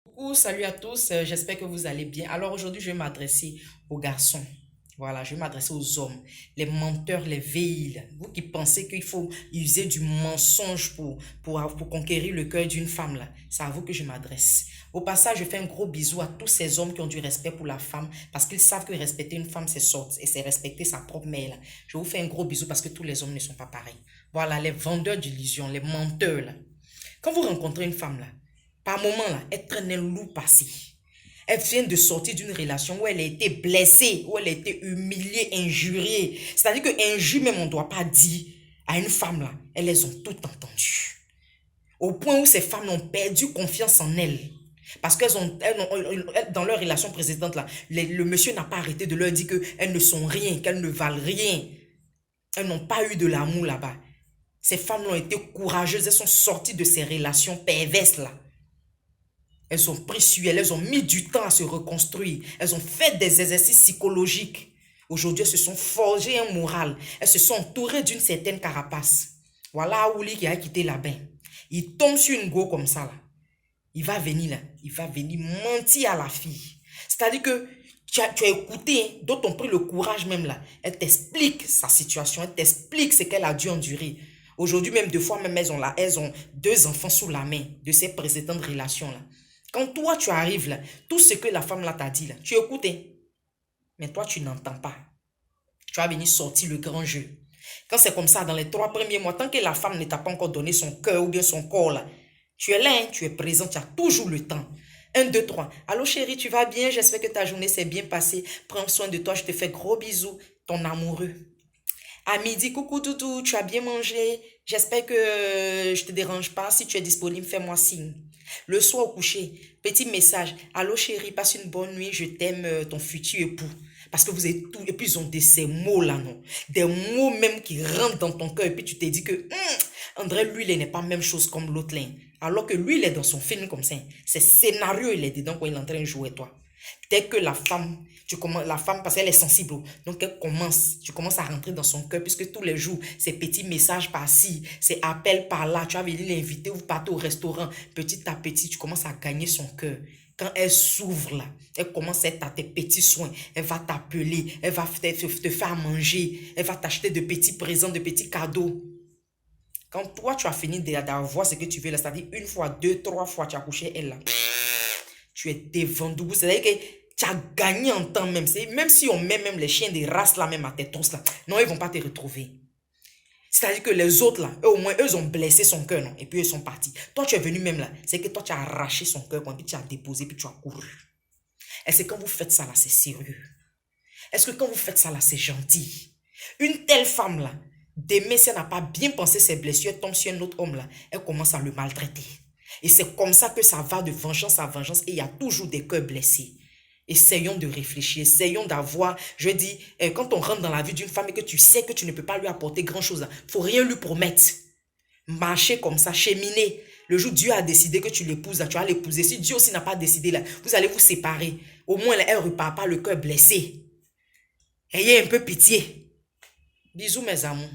Coucou, salut à tous, j'espère que vous allez bien. Alors aujourd'hui, je vais m'adresser aux garçons. Voilà, je vais m'adresser aux hommes, les menteurs, les veilles. Vous qui pensez qu'il faut user du mensonge pour conquérir le cœur d'une femme, là. C'est à vous que je m'adresse. Au passage, je fais un gros bisou à tous ces hommes qui ont du respect pour la femme parce qu'ils savent que respecter une femme, c'est sortir et c'est respecter sa propre mère, là. Je vous fais un gros bisou parce que tous les hommes ne sont pas pareils. Voilà, les vendeurs d'illusions, les menteurs, là. Quand vous rencontrez une femme, là, par moment, là, elle traîne un loup passé. Elle vient de sortir d'une relation où elle a été blessée, où elle a été humiliée, injuriée. C'est-à-dire que injure même on ne doit pas dire à une femme là. Elles les ont toutes entendues. Au point où ces femmes ont perdu confiance en elles. Parce dans leur relation précédente là, le monsieur n'a pas arrêté de leur dire qu'elles ne sont rien, qu'elles ne valent rien. Elles n'ont pas eu de l'amour là-bas. Ces femmes ont été courageuses, elles sont sorties de ces relations perverses là. Elles ont pris sur elles, elles ont mis du temps à se reconstruire. Elles ont fait des exercices psychologiques. Aujourd'hui, elles se sont forgées un moral. Elles se sont entourées d'une certaine carapace. Voilà Ouli qui a quitté la bain. Il tombe sur une go comme ça là. Il va venir là. Il va venir mentir à la fille. C'est-à-dire que tu as écouté, hein, d'autres ont pris le courage même là. Elle t'explique sa situation. Elle t'explique ce qu'elle a dû endurer. Aujourd'hui, même deux fois, même elles ont deux enfants sous la main de ces précédentes relations là. Quand toi, tu arrives là, tout ce que la femme là t'a dit là, tu écoutes, hein, mais toi, tu n'entends pas. Tu vas venir sortir le grand jeu. Quand c'est comme ça, dans les 3 premiers mois, tant que la femme ne t'a pas encore donné son cœur ou bien son corps là, tu es là, hein, tu es présent, tu as toujours le temps. Un, deux, trois. Allô chérie, tu vas bien? J'espère que ta journée s'est bien passée. Prends soin de toi, je te fais gros bisous. Ton amoureux. À midi, coucou doudou, tu as bien mangé? J'espère que je te dérange pas. Si tu es disponible, fais-moi signe. Le soir au coucher, petit message. Allô chérie, passe une bonne nuit, je t'aime, ton futur époux. Parce que vous êtes tout, et puis ils ont ces mots-là, non? Des mots même qui rentrent dans ton cœur, et puis tu te dis que, André, lui, il n'est pas même chose comme l'autre là. Alors que lui, il est dans son film comme ça. C'est scénario, il est dedans quand il est en train de jouer toi. Dès que la femme, parce qu'elle est sensible, donc tu commences à rentrer dans son cœur, puisque tous les jours, ces petits messages par-ci, ces appels par-là, tu vas venir l'inviter, vous partez au restaurant, petit à petit, tu commences à gagner son cœur. Quand elle s'ouvre là, elle commence à être à tes petits soins, elle va t'appeler, elle va te faire manger, elle va t'acheter de petits présents, de petits cadeaux. Quand toi, tu as fini d'avoir ce que tu veux là, c'est-à-dire une fois, deux, trois fois, tu as couché elle là, tu es devant debout. C'est-à-dire que tu as gagné en temps même. Même si on met même les chiens des races là, même à tes trousses là, non, ils ne vont pas te retrouver. C'est-à-dire que les autres là, eux au moins, eux ont blessé son cœur, non? Et puis ils sont partis. Toi, tu es venu même là. C'est que toi, tu as arraché son cœur, puis tu as déposé, puis tu as couru. Est-ce que quand vous faites ça là, c'est sérieux? Est-ce que quand vous faites ça là, c'est gentil? Une telle femme là, demain, si elle n'a pas bien pensé ses blessures, elle tombe sur un autre homme là, elle commence à le maltraiter. Et c'est comme ça que ça va de vengeance à vengeance et il y a toujours des cœurs blessés. Essayons de réfléchir, essayons d'avoir, je dis, quand on rentre dans la vie d'une femme et que tu sais que tu ne peux pas lui apporter grand-chose, il ne faut rien lui promettre. Marcher comme ça, cheminer. Le jour où Dieu a décidé que tu l'épouses, tu vas l'épouser. Si Dieu aussi n'a pas décidé, là, vous allez vous séparer. Au moins, là, elle ne repart pas le cœur blessé. Ayez un peu pitié. Bisous mes amours.